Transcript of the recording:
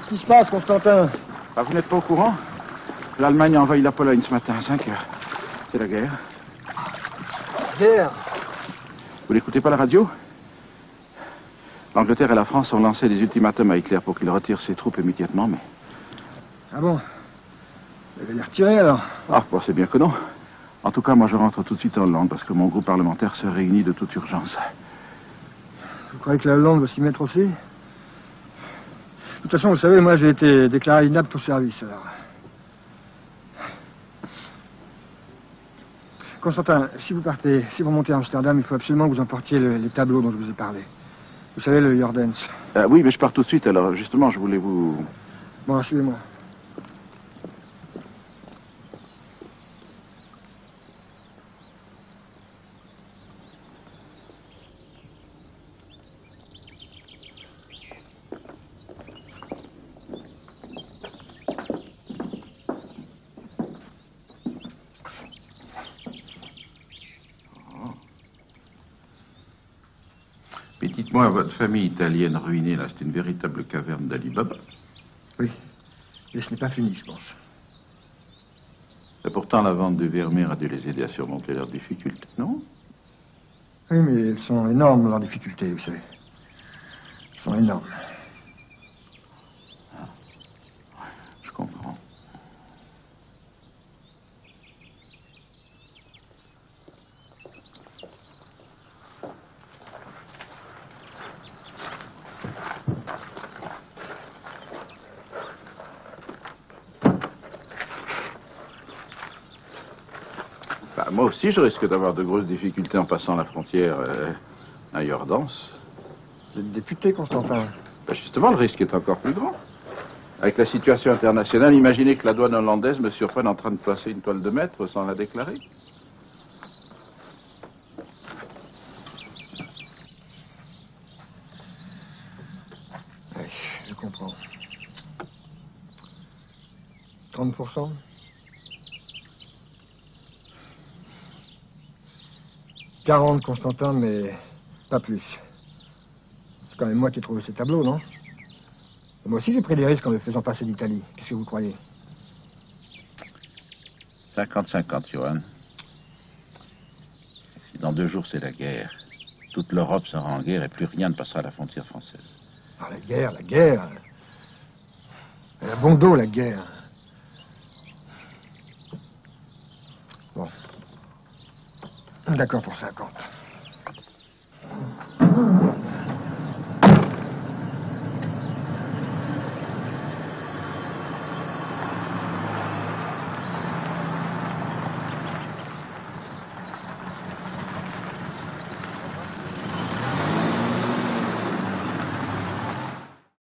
Qu'est-ce qui se passe, Constantin? Ah, vous n'êtes pas au courant? L'Allemagne a envahi la Pologne ce matin à 5 heures. C'est la guerre. Guerre? Vous n'écoutez pas la radio? L'Angleterre et la France ont lancé des ultimatums à Hitler pour qu'il retire ses troupes immédiatement, mais... Ah bon? Vous allez les retirer, alors? Ah, bon, c'est bien que non. En tout cas, moi, je rentre tout de suite en Hollande parce que mon groupe parlementaire se réunit de toute urgence. Vous croyez que la Hollande va s'y mettre aussi? De toute façon, vous savez, moi, j'ai été déclaré inapte au service, alors... Constantin, si vous partez, si vous montez à Amsterdam, il faut absolument que vous emportiez les tableaux dont je vous ai parlé. Vous savez, le Jordens. Oui, mais je pars tout de suite, alors justement, je voulais vous... Bon, suivez-moi. Mais dites-moi, votre famille italienne ruinée, là, c'est une véritable caverne d'Ali Baba. Oui. Et ce n'est pas fini, je pense. Et pourtant, la vente de Vermeer a dû les aider à surmonter leurs difficultés, non? Oui, mais elles sont énormes, leurs difficultés, vous savez. Elles sont énormes. Ah. Je comprends. Bah, moi aussi, je risque d'avoir de grosses difficultés en passant la frontière à Jordans. Vous êtes député, Constantin. Bah, justement, le risque est encore plus grand. Avec la situation internationale, imaginez que la douane hollandaise me surprenne en train de passer une toile de maître sans la déclarer. Oui, je comprends. 30%? « 40, Constantin, mais pas plus. C'est quand même moi qui ai trouvé ces tableaux, non? Et moi aussi, j'ai pris des risques en me faisant passer d'Italie. Qu'est-ce que vous croyez? 50-50, Johan. Si dans 2 jours c'est la guerre, toute l'Europe sera en guerre et plus rien ne passera à la frontière française. Ah, la guerre, la guerre. Elle a bon dos, la guerre. Bon. D'accord pour 50.